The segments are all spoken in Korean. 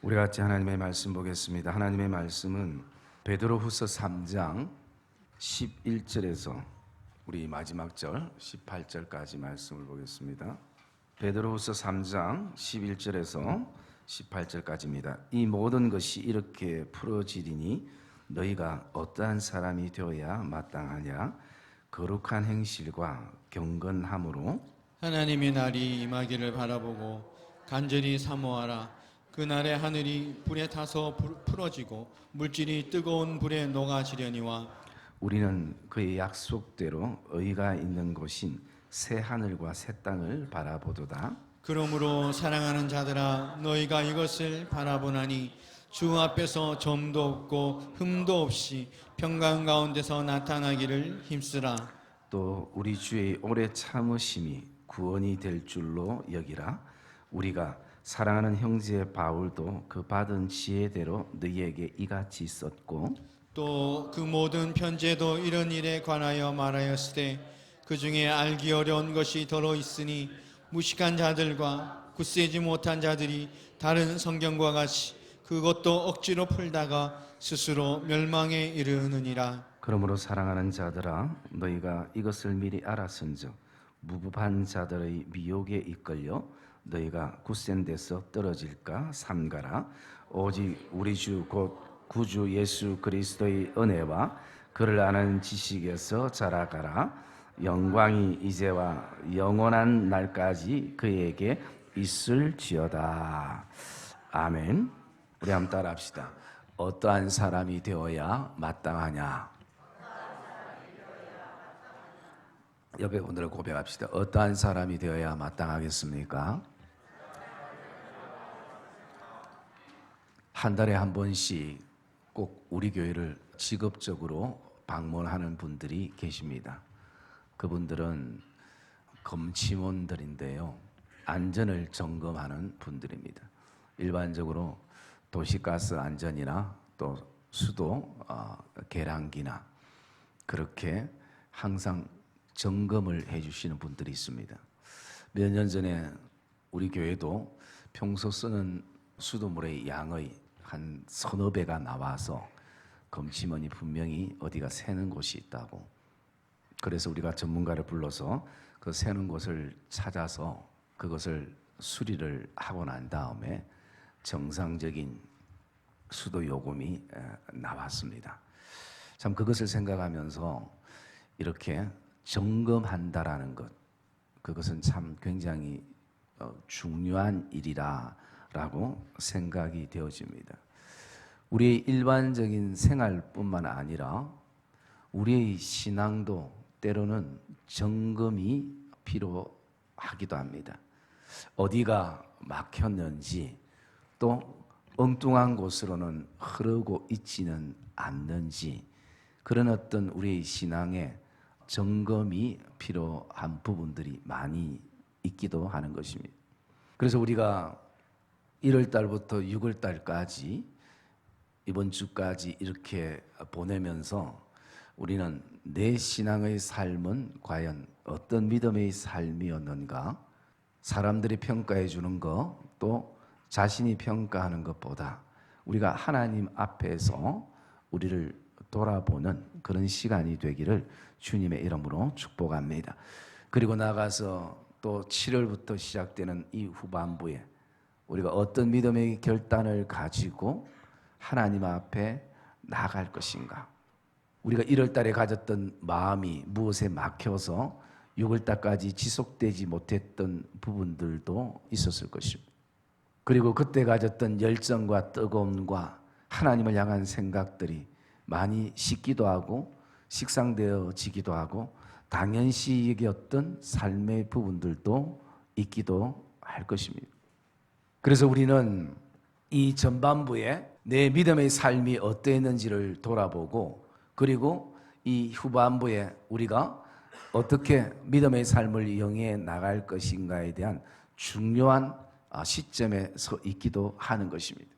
우리 같이 하나님의 말씀 보겠습니다. 하나님의 말씀은 베드로후서 3장 11절에서 우리 마지막 절 18절까지 말씀을 보겠습니다. 베드로후서 3장 11절에서 18절까지입니다. 이 모든 것이 이렇게 풀어지리니 너희가 어떠한 사람이 되어야 마땅하냐? 거룩한 행실과 경건함으로 하나님의 날이 임하기를 바라보고 간절히 사모하라. 그날에 하늘이 불에 타서 풀어지고 물질이 뜨거운 불에 녹아지려니와 우리는 그의 약속대로 의가 있는 곳인 새 하늘과 새 땅을 바라보도다. 그러므로 사랑하는 자들아 너희가 이것을 바라보나니 주 앞에서 점도 없고 흠도 없이 평강 가운데서 나타나기를 힘쓰라. 또 우리 주의 오래 참으심이 구원이 될 줄로 여기라. 우리가 사랑하는 형제 바울도 그 받은 지혜대로 너희에게 이같이 썼고 또 그 모든 편지에도 이런 일에 관하여 말하였으되 그 중에 알기 어려운 것이 더러 있으니 무식한 자들과 굳세지 못한 자들이 다른 성경과 같이 그것도 억지로 풀다가 스스로 멸망에 이르느니라. 그러므로 사랑하는 자들아 너희가 이것을 미리 알았은즉 무법한 자들의 미혹에 이끌려 너희가 굳센 데서 떨어질까 삼가라. 오직 우리 주 곧 구주 예수 그리스도의 은혜와 그를 아는 지식에서 자라가라. 영광이 이제와 영원한 날까지 그에게 있을지어다. 아멘. 우리 한번 따라합시다. 어떠한 사람이 되어야 마땅하냐? 옆에 분들을 고백합시다. 어떠한 사람이 되어야 마땅하겠습니까? 한 달에 한 번씩 꼭 우리 교회를 직업적으로 방문하는 분들이 계십니다. 그분들은 검침원들인데요. 안전을 점검하는 분들입니다. 일반적으로 도시가스 안전이나 또 수도 계량기나 그렇게 항상 점검을 해주시는 분들이 있습니다. 몇 년 전에 우리 교회도 평소 쓰는 수돗물의 양의 한 서너 배가 나와서 검침원이 분명히 어디가 새는 곳이 있다고, 그래서 우리가 전문가를 불러서 그 새는 곳을 찾아서 그것을 수리를 하고 난 다음에 정상적인 수도 요금이 나왔습니다. 참 그것을 생각하면서 이렇게 점검한다라는 것, 그것은 참 굉장히 중요한 일이라고 생각이 되어집니다. 우리의 일반적인 생활뿐만 아니라 우리의 신앙도 때로는 점검이 필요하기도 합니다. 어디가 막혔는지, 또 엉뚱한 곳으로는 흐르고 있지는 않는지, 그런 어떤 우리의 신앙에 점검이 필요한 부분들이 많이 있기도 하는 것입니다. 그래서 우리가 1월 달부터 6월 달까지 이번 주까지 이렇게 보내면서 우리는 내 신앙의 삶은 과연 어떤 믿음의 삶이었는가, 사람들이 평가해 주는 것, 또 자신이 평가하는 것보다 우리가 하나님 앞에서 우리를 돌아보는 그런 시간이 되기를 주님의 이름으로 축복합니다. 그리고 나가서 또 7월부터 시작되는 이 후반부에 우리가 어떤 믿음의 결단을 가지고 하나님 앞에 나아갈 것인가, 우리가 1월 달에 가졌던 마음이 무엇에 막혀서 6월 달까지 지속되지 못했던 부분들도 있었을 것입니다. 그리고 그때 가졌던 열정과 뜨거움과 하나님을 향한 생각들이 많이 식기도 하고 식상되어지기도 하고 당연시 여겼던 삶의 부분들도 있기도 할 것입니다. 그래서 우리는 이 전반부에 내 믿음의 삶이 어떠했는지를 돌아보고, 그리고 이 후반부에 우리가 어떻게 믿음의 삶을 영위해 나갈 것인가에 대한 중요한 시점에 서 있기도 하는 것입니다.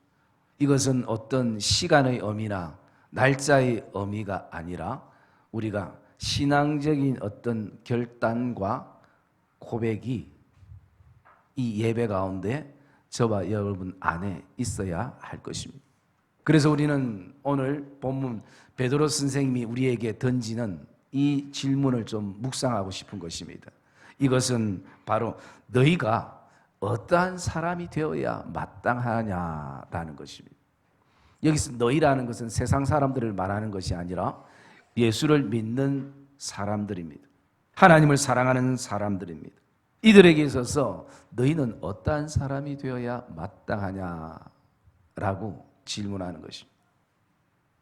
이것은 어떤 시간의 의미나 날짜의 의미가 아니라 우리가 신앙적인 어떤 결단과 고백이 이 예배 가운데 저와 여러분 안에 있어야 할 것입니다. 그래서 우리는 오늘 본문 베드로 선생님이 우리에게 던지는 이 질문을 좀 묵상하고 싶은 것입니다. 이것은 바로 너희가 어떠한 사람이 되어야 마땅하냐라는 것입니다. 여기서 너희라는 것은 세상 사람들을 말하는 것이 아니라 예수를 믿는 사람들입니다. 하나님을 사랑하는 사람들입니다. 이들에게 있어서 너희는 어떠한 사람이 되어야 마땅하냐라고 질문하는 것입니다.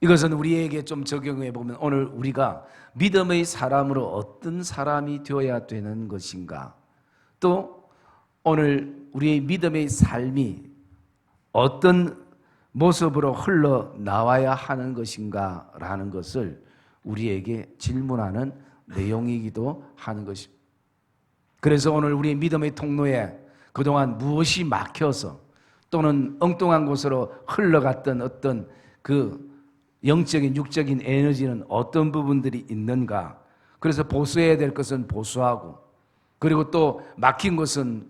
이것은 우리에게 좀 적용해 보면 오늘 우리가 믿음의 사람으로 어떤 사람이 되어야 되는 것인가, 또 오늘 우리의 믿음의 삶이 어떤 모습으로 흘러나와야 하는 것인가 라는 것을 우리에게 질문하는 내용이기도 하는 것입니다. 그래서 오늘 우리의 믿음의 통로에 그동안 무엇이 막혀서 또는 엉뚱한 곳으로 흘러갔던 어떤 그 영적인 육적인 에너지는 어떤 부분들이 있는가, 그래서 보수해야 될 것은 보수하고, 그리고 또 막힌 것은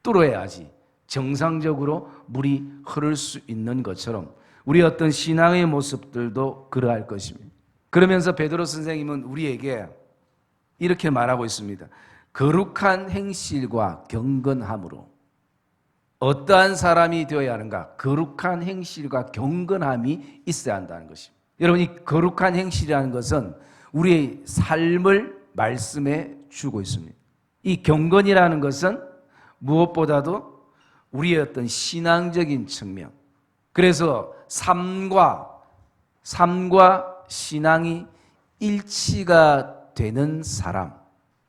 뚫어야지 정상적으로 물이 흐를 수 있는 것처럼 우리 어떤 신앙의 모습들도 그러할 것입니다. 그러면서 베드로 선생님은 우리에게 이렇게 말하고 있습니다. 거룩한 행실과 경건함으로 어떠한 사람이 되어야 하는가? 거룩한 행실과 경건함이 있어야 한다는 것입니다. 여러분, 이 거룩한 행실이라는 것은 우리의 삶을 말씀해 주고 있습니다. 이 경건이라는 것은 무엇보다도 우리의 어떤 신앙적인 측면, 그래서 삶과 신앙이 일치가 되는 사람,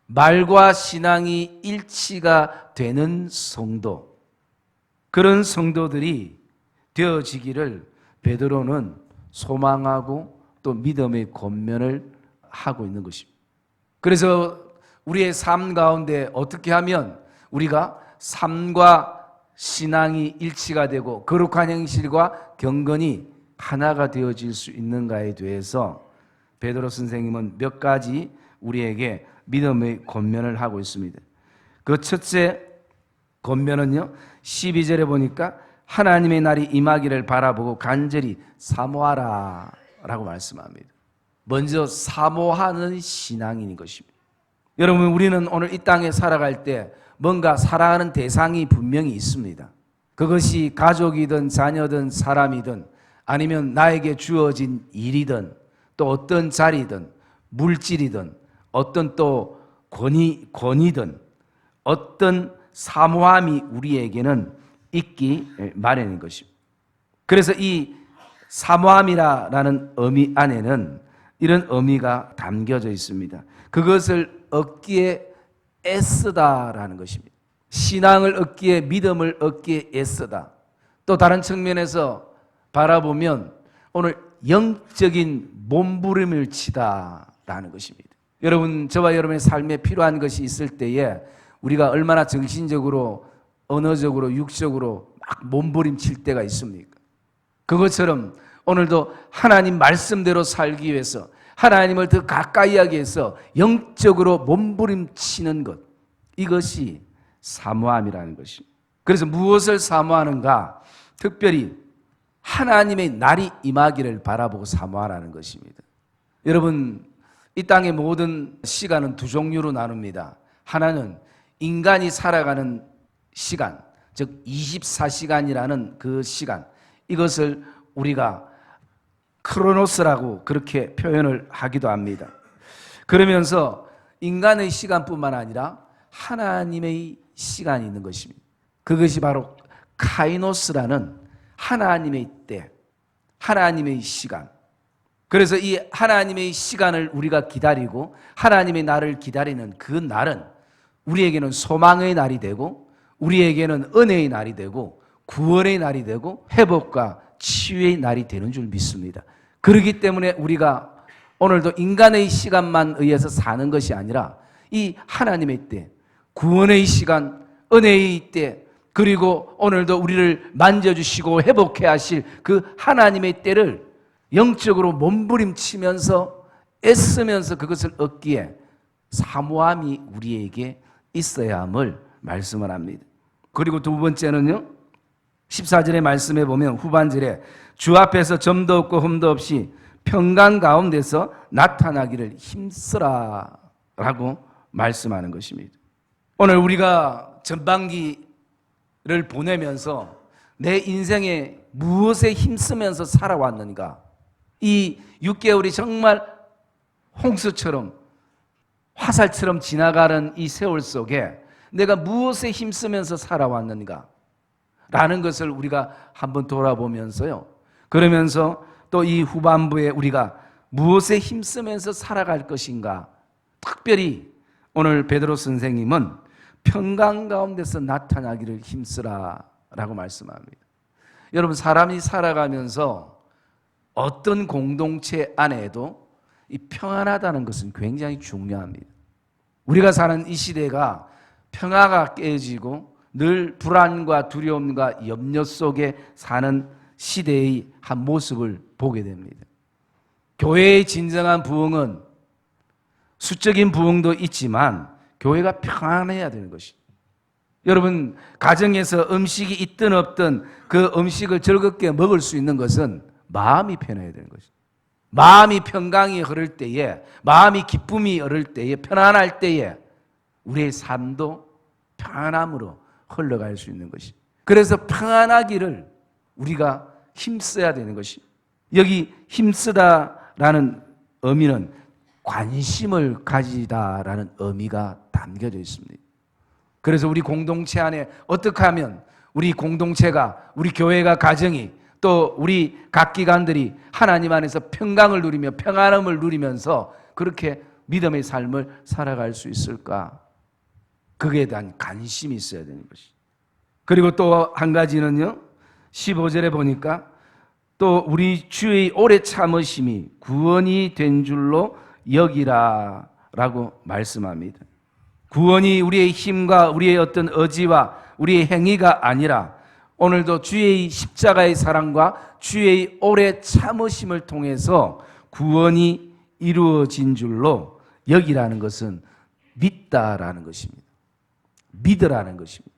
말과 신앙이 일치가 되는 성도, 그런 성도들이 되어지기를 베드로는 소망하고 또 믿음의 권면을 하고 있는 것입니다. 그래서 우리의 삶 가운데 어떻게 하면 우리가 삶과 신앙이 일치가 되고 거룩한 행실과 경건이 하나가 되어질 수 있는가에 대해서 베드로 선생님은 몇 가지 우리에게 믿음의 권면을 하고 있습니다. 그 첫째 권면은요, 12절에 보니까 하나님의 날이 임하기를 바라보고 간절히 사모하라 라고 말씀합니다. 먼저 사모하는 신앙인 것입니다. 여러분, 우리는 오늘 이 땅에 살아갈 때 뭔가 사랑하는 대상이 분명히 있습니다. 그것이 가족이든 자녀든 사람이든 아니면 나에게 주어진 일이든 또 어떤 자리든 물질이든 어떤 또 권위든 어떤 사모함이 우리에게는 있기 마련인 것입니다. 그래서 이 사모함이라는 의미 안에는 이런 의미가 담겨져 있습니다. 그것을 얻기에 애쓰다라는 것입니다. 신앙을 얻기에, 믿음을 얻기에 애쓰다. 또 다른 측면에서 바라보면 오늘 영적인 몸부림을 치다라는 것입니다. 여러분, 저와 여러분의 삶에 필요한 것이 있을 때에 우리가 얼마나 정신적으로, 언어적으로, 육적으로 막 몸부림칠 때가 있습니까? 그것처럼 오늘도 하나님 말씀대로 살기 위해서 하나님을 더 가까이 하기 위해서 영적으로 몸부림치는 것, 이것이 사모함이라는 것입니다. 그래서 무엇을 사모하는가? 특별히 하나님의 날이 임하기를 바라보고 사모하라는 것입니다. 여러분, 이 땅의 모든 시간은 두 종류로 나눕니다. 하나는 인간이 살아가는 시간, 즉 24시간이라는 그 시간, 이것을 우리가 크로노스라고 그렇게 표현을 하기도 합니다. 그러면서 인간의 시간뿐만 아니라 하나님의 시간이 있는 것입니다. 그것이 바로 카이노스라는 하나님의 때, 하나님의 시간. 그래서 이 하나님의 시간을 우리가 기다리고 하나님의 날을 기다리는 그 날은 우리에게는 소망의 날이 되고 우리에게는 은혜의 날이 되고 구원의 날이 되고 회복과 치유의 날이 되는 줄 믿습니다. 그렇기 때문에 우리가 오늘도 인간의 시간만 의해서 사는 것이 아니라 이 하나님의 때, 구원의 시간, 은혜의 때, 그리고 오늘도 우리를 만져주시고 회복해 하실 그 하나님의 때를 영적으로 몸부림치면서 애쓰면서 그것을 얻기에 사모함이 우리에게 있어야 함을 말씀을 합니다. 그리고 두 번째는요, 14절의 말씀에 보면 후반절에 주 앞에서 점도 없고 흠도 없이 평강 가운데서 나타나기를 힘쓰라 라고 말씀하는 것입니다. 오늘 우리가 전반기를 보내면서 내 인생에 무엇에 힘쓰면서 살아왔는가, 이 6개월이 정말 홍수처럼 화살처럼 지나가는 이 세월 속에 내가 무엇에 힘쓰면서 살아왔는가 라는 것을 우리가 한번 돌아보면서요, 그러면서 또 이 후반부에 우리가 무엇에 힘쓰면서 살아갈 것인가, 특별히 오늘 베드로 선생님은 평강 가운데서 나타나기를 힘쓰라 라고 말씀합니다. 여러분, 사람이 살아가면서 어떤 공동체 안에도 이 평안하다는 것은 굉장히 중요합니다. 우리가 사는 이 시대가 평화가 깨지고 늘 불안과 두려움과 염려 속에 사는 시대의 한 모습을 보게 됩니다. 교회의 진정한 부흥은 수적인 부흥도 있지만 교회가 평안해야 되는 것입니다. 여러분, 가정에서 음식이 있든 없든 그 음식을 즐겁게 먹을 수 있는 것은 마음이 편해야 되는 것입니다. 마음이 평강이 흐를 때에, 마음이 기쁨이 흐를 때에, 편안할 때에 우리의 삶도 평안함으로 흘러갈 수 있는 것입니다. 그래서 평안하기를 우리가 힘써야 되는 것입니다. 여기 힘쓰다라는 의미는 관심을 가지다라는 의미가 담겨져 있습니다. 그래서 우리 공동체 안에 어떻게 하면 우리 공동체가, 우리 교회가, 가정이, 또 우리 각 기관들이 하나님 안에서 평강을 누리며 평안함을 누리면서 그렇게 믿음의 삶을 살아갈 수 있을까? 그에 대한 관심이 있어야 되는 것이. 그리고 또 한 가지는요, 15절에 보니까 또 우리 주의 오래 참으심이 구원이 된 줄로 여기라 라고 말씀합니다. 구원이 우리의 힘과 우리의 어떤 의지와 우리의 행위가 아니라 오늘도 주의 십자가의 사랑과 주의 오래 참으심을 통해서 구원이 이루어진 줄로 여기라는 것은 믿다라는 것입니다. 믿으라는 것입니다.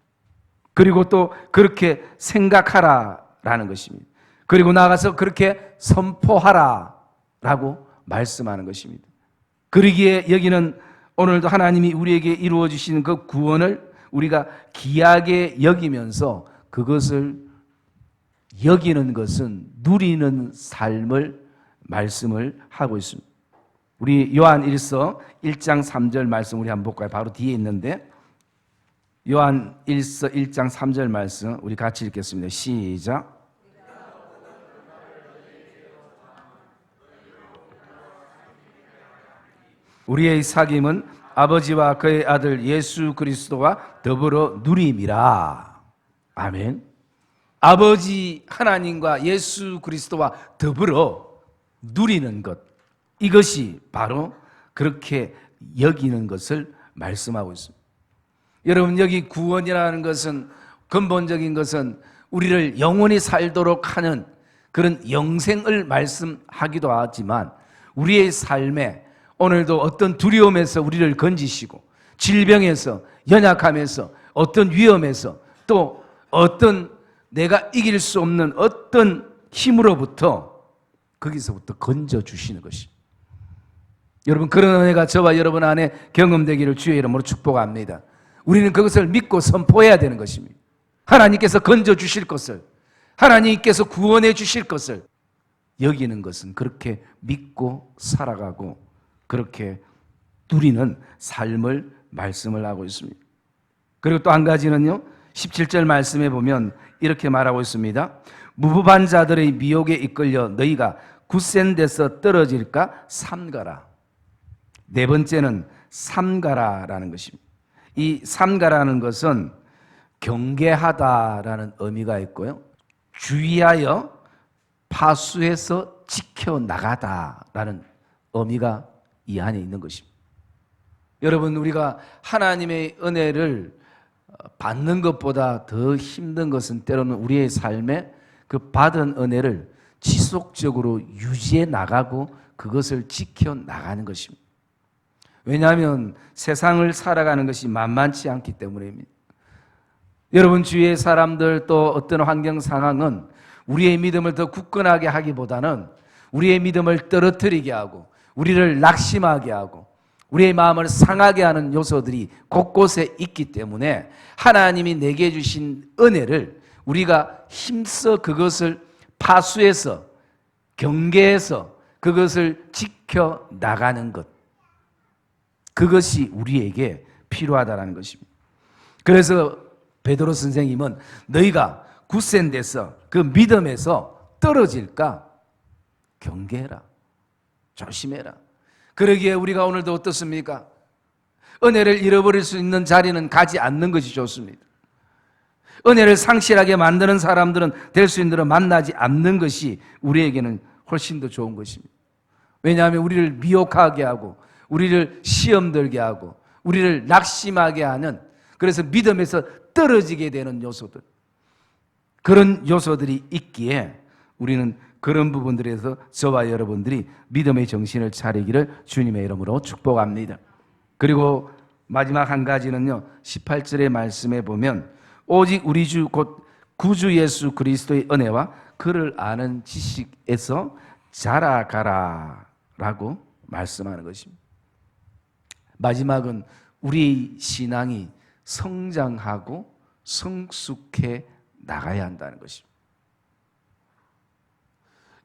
그리고 또 그렇게 생각하라라는 것입니다. 그리고 나가서 그렇게 선포하라라고 말씀하는 것입니다. 그러기에 여기는 오늘도 하나님이 우리에게 이루어 주시는 그 구원을 우리가 귀하게 여기면서 그것을 여기는 것은 누리는 삶을 말씀을 하고 있습니다. 우리 요한 1서 1장 3절 말씀 우리 한번 볼까요? 바로 뒤에 있는데 요한 1서 1장 3절 말씀 우리 같이 읽겠습니다. 시작. 우리의 사귐은 아버지와 그의 아들 예수 그리스도와 더불어 누림이라. 아멘. 아버지 하나님과 예수 그리스도와 더불어 누리는 것, 이것이 바로 그렇게 여기는 것을 말씀하고 있습니다. 여러분, 여기 구원이라는 것은, 근본적인 것은 우리를 영원히 살도록 하는 그런 영생을 말씀하기도 하지만 우리의 삶에 오늘도 어떤 두려움에서 우리를 건지시고 질병에서, 연약함에서, 어떤 위험에서, 또 어떤 내가 이길 수 없는 어떤 힘으로부터 거기서부터 건져주시는 것이. 여러분, 그런 은혜가 저와 여러분 안에 경험되기를 주의 이름으로 축복합니다. 우리는 그것을 믿고 선포해야 되는 것입니다. 하나님께서 건져주실 것을, 하나님께서 구원해 주실 것을 여기는 것은 그렇게 믿고 살아가고 그렇게 누리는 삶을 말씀을 하고 있습니다. 그리고 또 한 가지는요, 17절 말씀에 보면 이렇게 말하고 있습니다. 무법한 자들의 미혹에 이끌려 너희가 굳센 데서 떨어질까 삼가라. 네 번째는 삼가라라는 것입니다. 이 삼가라는 것은 경계하다라는 의미가 있고요, 주의하여 파수해서 지켜나가다라는 의미가 이 안에 있는 것입니다. 여러분, 우리가 하나님의 은혜를 받는 것보다 더 힘든 것은 때로는 우리의 삶에 그 받은 은혜를 지속적으로 유지해 나가고 그것을 지켜나가는 것입니다. 왜냐하면 세상을 살아가는 것이 만만치 않기 때문입니다. 여러분 주위의 사람들 또 어떤 환경 상황은 우리의 믿음을 더 굳건하게 하기보다는 우리의 믿음을 떨어뜨리게 하고 우리를 낙심하게 하고 우리의 마음을 상하게 하는 요소들이 곳곳에 있기 때문에 하나님이 내게 주신 은혜를 우리가 힘써 그것을 파수해서 경계해서 그것을 지켜나가는 것, 그것이 우리에게 필요하다는 것입니다. 그래서 베드로 선생님은 너희가 굳센 데서 그 믿음에서 떨어질까 경계해라, 조심해라. 그러기에 우리가 오늘도 어떻습니까? 은혜를 잃어버릴 수 있는 자리는 가지 않는 것이 좋습니다. 은혜를 상실하게 만드는 사람들은 될 수 있는 대로 만나지 않는 것이 우리에게는 훨씬 더 좋은 것입니다. 왜냐하면 우리를 미혹하게 하고 우리를 시험 들게 하고 우리를 낙심하게 하는, 그래서 믿음에서 떨어지게 되는 요소들, 그런 요소들이 있기에 우리는 그런 부분들에서 저와 여러분들이 믿음의 정신을 차리기를 주님의 이름으로 축복합니다. 그리고 마지막 한 가지는요, 18절의 말씀에 보면 오직 우리 주 곧 구주 예수 그리스도의 은혜와 그를 아는 지식에서 자라가라 라고 말씀하는 것입니다. 마지막은 우리 신앙이 성장하고 성숙해 나가야 한다는 것입니다.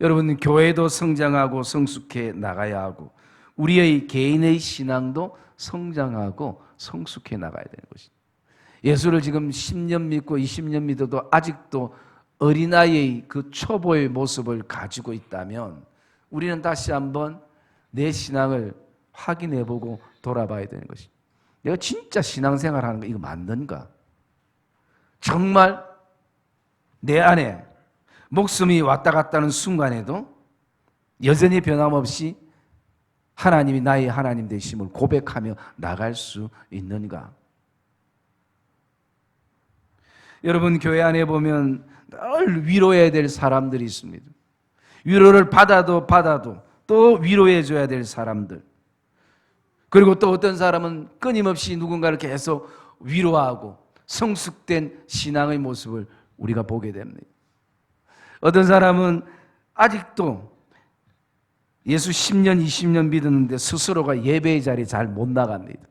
여러분, 교회도 성장하고 성숙해 나가야 하고 우리의 개인의 신앙도 성장하고 성숙해 나가야 되는 것입니다. 예수를 지금 10년 믿고 20년 믿어도 아직도 어린아이의 그 초보의 모습을 가지고 있다면 우리는 다시 한번 내 신앙을 확인해보고 돌아봐야 되는 것입니다. 내가 진짜 신앙생활 하는 거 이거 맞는가? 정말 내 안에 목숨이 왔다 갔다 하는 순간에도 여전히 변함없이 하나님이 나의 하나님 되심을 고백하며 나갈 수 있는가? 여러분, 교회 안에 보면 늘 위로해야 될 사람들이 있습니다. 위로를 받아도 또 위로해줘야 될 사람들. 그리고 또 어떤 사람은 끊임없이 누군가를 계속 위로하고 성숙된 신앙의 모습을 우리가 보게 됩니다. 어떤 사람은 아직도 예수 10년, 20년 믿었는데 스스로가 예배의 자리에 잘 못 나갑니다.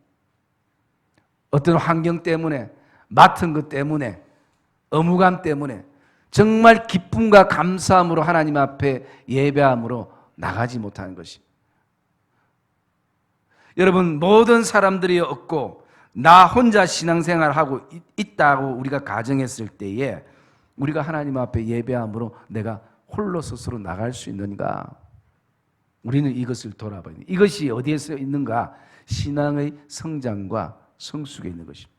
어떤 환경 때문에, 맡은 것 때문에, 의무감 때문에 정말 기쁨과 감사함으로 하나님 앞에 예배함으로 나가지 못하는 것입니다. 여러분, 모든 사람들이 없고 나 혼자 신앙생활하고 있다고 우리가 가정했을 때에 우리가 하나님 앞에 예배함으로 내가 홀로 스스로 나갈 수 있는가? 우리는 이것을 돌아봐야 됩니다. 이것이 어디에서 있는가? 신앙의 성장과 성숙에 있는 것입니다.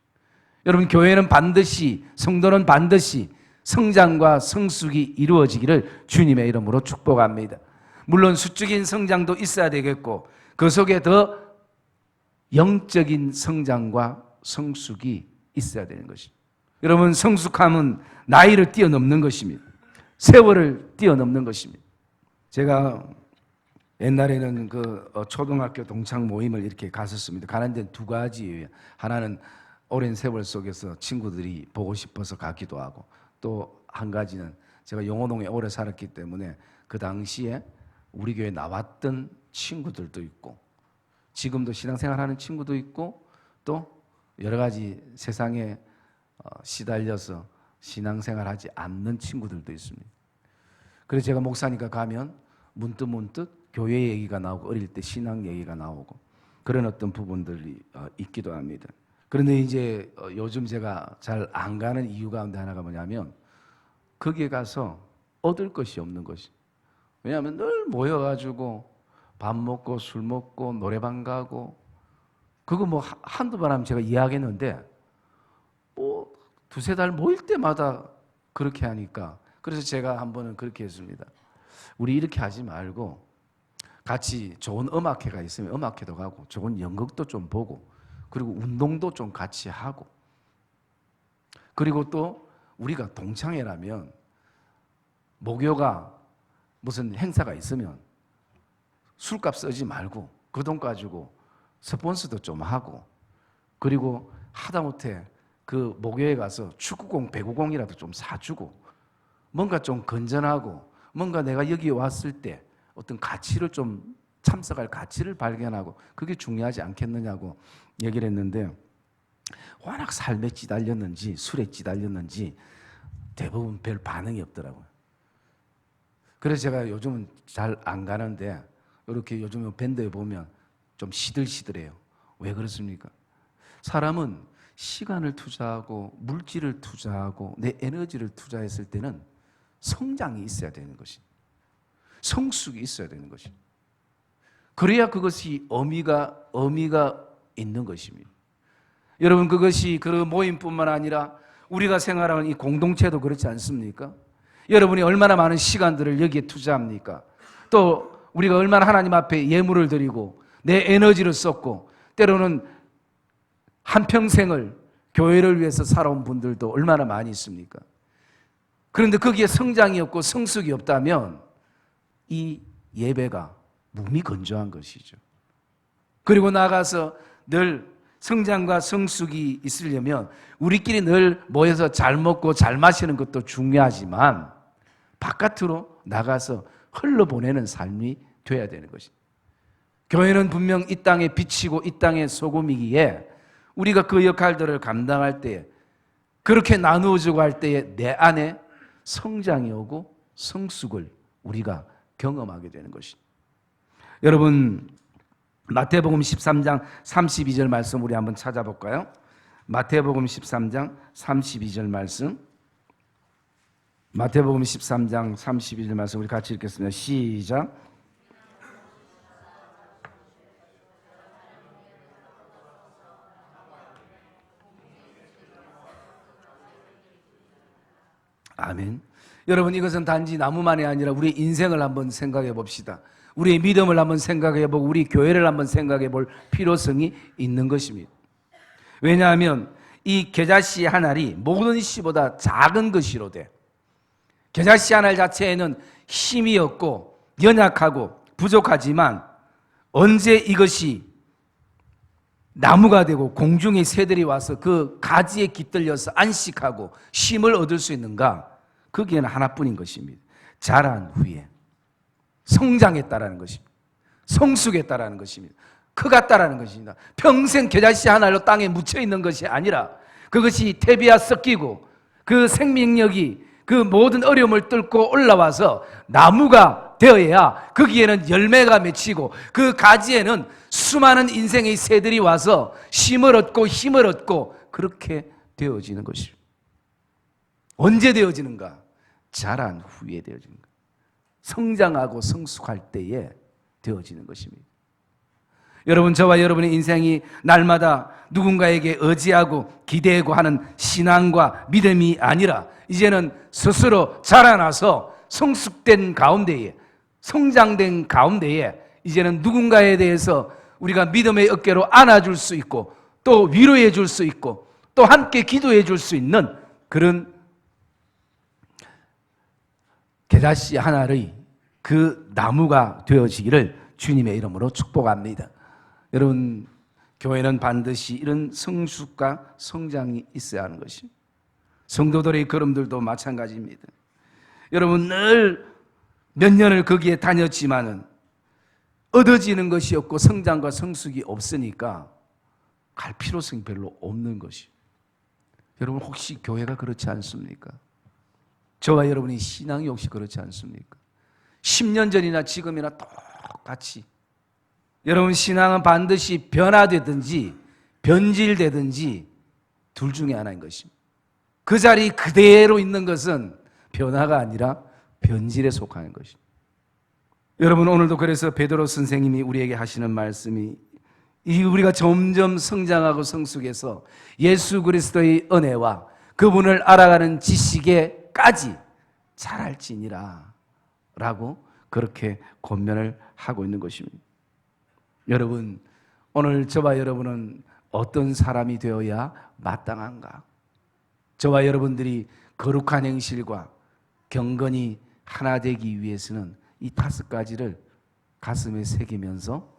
여러분, 교회는 반드시, 성도는 반드시 성장과 성숙이 이루어지기를 주님의 이름으로 축복합니다. 물론 수적인 성장도 있어야 되겠고 그 속에 더 영적인 성장과 성숙이 있어야 되는 것입니다. 여러분, 성숙함은 나이를 뛰어넘는 것입니다. 세월을 뛰어넘는 것입니다. 제가 옛날에는 초등학교 동창 모임을 이렇게 갔었습니다. 가는 데는 두 가지예요. 하나는 오랜 세월 속에서 친구들이 보고 싶어서 가기도 하고, 또 한 가지는 제가 용호동에 오래 살았기 때문에 그 당시에 우리 교회에 나왔던 친구들도 있고 지금도 신앙생활하는 친구도 있고 또 여러 가지 세상에 시달려서 신앙생활하지 않는 친구들도 있습니다. 그래서 제가 목사니까 가면 문득 교회 얘기가 나오고 어릴 때 신앙 얘기가 나오고 그런 어떤 부분들이 있기도 합니다. 그런데 이제 요즘 제가 잘 안 가는 이유 가운데 하나가 뭐냐면 거기에 가서 얻을 것이 없는 것이. 왜냐하면 늘 모여가지고 밥 먹고 술 먹고 노래방 가고 그거 뭐 한두 번 하면 제가 이야기했는데 뭐 두세 달 모일 때마다 그렇게 하니까 그래서 제가 한 번은 그렇게 했습니다. 우리 이렇게 하지 말고 같이 좋은 음악회가 있으면 음악회도 가고 좋은 연극도 좀 보고 그리고 운동도 좀 같이 하고 그리고 또 우리가 동창회라면 목요가 무슨 행사가 있으면 술값 쓰지 말고 그 돈 가지고 스폰서도 좀 하고 그리고 하다못해 그 목요에 가서 축구공, 배구공이라도 좀 사주고 뭔가 좀 건전하고 뭔가 내가 여기 왔을 때 어떤 가치를 좀 참석할 가치를 발견하고 그게 중요하지 않겠느냐고 얘기를 했는데 워낙 삶에 찌달렸는지 술에 찌달렸는지 대부분 별 반응이 없더라고요. 그래서 제가 요즘은 잘 안 가는데 이렇게 요즘 밴드에 보면 좀 시들시들해요. 왜 그렇습니까? 사람은 시간을 투자하고 물질을 투자하고 내 에너지를 투자했을 때는 성장이 있어야 되는 것입니다. 성숙이 있어야 되는 것입니다. 그래야 그것이 의미가 있는 것입니다. 여러분, 그것이 그 모임뿐만 아니라 우리가 생활하는 이 공동체도 그렇지 않습니까? 여러분이 얼마나 많은 시간들을 여기에 투자합니까? 또 우리가 얼마나 하나님 앞에 예물을 드리고 내 에너지를 썼고 때로는 한평생을 교회를 위해서 살아온 분들도 얼마나 많이 있습니까? 그런데 거기에 성장이 없고 성숙이 없다면 이 예배가 무미건조한 것이죠. 그리고 나가서 늘 성장과 성숙이 있으려면 우리끼리 늘 모여서 잘 먹고 잘 마시는 것도 중요하지만 바깥으로 나가서 흘러보내는 삶이 돼야 되는 것입니다. 교회는 분명 이 땅에 빛이고 이 땅의 소금이기에 우리가 그 역할들을 감당할 때에 그렇게 나누어주고 할 때에 내 안에 성장이 오고 성숙을 우리가 경험하게 되는 것입니다. 여러분, 마태복음 13장 32절 말씀 우리 한번 찾아볼까요? 마태복음 13장 32절 말씀. 마태복음 13장 32절 말씀 우리 같이 읽겠습니다. 시작. 아멘. 여러분, 이것은 단지 나무만이 아니라 우리 인생을 한번 생각해 봅시다. 우리의 믿음을 한번 생각해 보고 우리 교회를 한번 생각해 볼 필요성이 있는 것입니다. 왜냐하면 이 겨자씨 한 알이 모든 씨보다 작은 것이로되 겨자씨 한 알 자체에는 힘이 없고 연약하고 부족하지만 언제 이것이 나무가 되고 공중의 새들이 와서 그 가지에 깃들려서 안식하고 쉼을 얻을 수 있는가? 거기에는 하나뿐인 것입니다. 자란 후에 성장했다라는 것입니다. 성숙했다라는 것입니다. 커갔다라는 것입니다. 평생 겨자씨 하나로 땅에 묻혀 있는 것이 아니라 그것이 태비와 섞이고 그 생명력이 그 모든 어려움을 뚫고 올라와서 나무가 되어야 거기에는 열매가 맺히고 그 가지에는 수많은 인생의 새들이 와서 쉼을 얻고 힘을 얻고 그렇게 되어지는 것입니다. 언제 되어지는가? 자란 후에 되어지는 것. 성장하고 성숙할 때에 되어지는 것입니다. 여러분, 저와 여러분의 인생이 날마다 누군가에게 의지하고 기대고 하는 신앙과 믿음이 아니라 이제는 스스로 자라나서 성숙된 가운데에 성장된 가운데에 이제는 누군가에 대해서 우리가 믿음의 어깨로 안아줄 수 있고 또 위로해 줄 수 있고 또 함께 기도해 줄 수 있는 그런 겨자씨 하나의 그 나무가 되어지기를 주님의 이름으로 축복합니다. 여러분, 교회는 반드시 이런 성숙과 성장이 있어야 하는 것입니다. 성도들의 걸음들도 마찬가지입니다. 여러분, 늘 몇 년을 거기에 다녔지만은 얻어지는 것이 없고 성장과 성숙이 없으니까 갈 필요성이 별로 없는 것이. 여러분, 혹시 교회가 그렇지 않습니까? 저와 여러분의 신앙이 혹시 그렇지 않습니까? 10년 전이나 지금이나 똑같이 여러분, 신앙은 반드시 변화되든지 변질되든지 둘 중에 하나인 것입니다. 그 자리 그대로 있는 것은 변화가 아니라 변질에 속하는 것입니다. 여러분, 오늘도 그래서 베드로 선생님이 우리에게 하시는 말씀이 우리가 점점 성장하고 성숙해서 예수 그리스도의 은혜와 그분을 알아가는 지식에까지 자랄지니라 라고 그렇게 권면을 하고 있는 것입니다. 여러분, 오늘 저와 여러분은 어떤 사람이 되어야 마땅한가? 저와 여러분들이 거룩한 행실과 경건이 하나 되기 위해서는 이 5가지를 가슴에 새기면서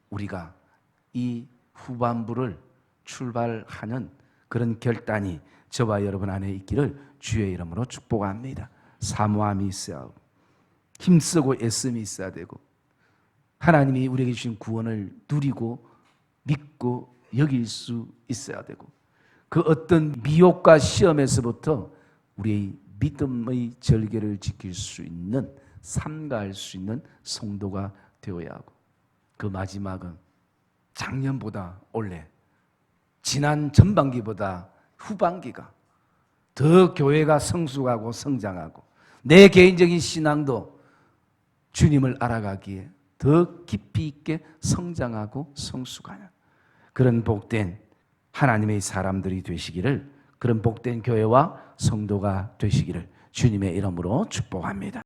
우리가 이 후반부를 출발하는 그런 결단이 저와 여러분 안에 있기를 주의 이름으로 축복합니다. 사모함이 있어야 하고 힘쓰고 애씀이 있어야 되고 하나님이 우리에게 주신 구원을 누리고 믿고 여길 수 있어야 되고 그 어떤 미혹과 시험에서부터 우리의 믿음의 절개를 지킬 수 있는 삼가할 수 있는 성도가 되어야 하고 그 마지막은 작년보다 올해 지난 전반기보다 후반기가 더 교회가 성숙하고 성장하고 내 개인적인 신앙도 주님을 알아가기에 더 깊이 있게 성장하고 성숙하는 그런 복된 하나님의 사람들이 되시기를 그런 복된 교회와 성도가 되시기를 주님의 이름으로 축복합니다.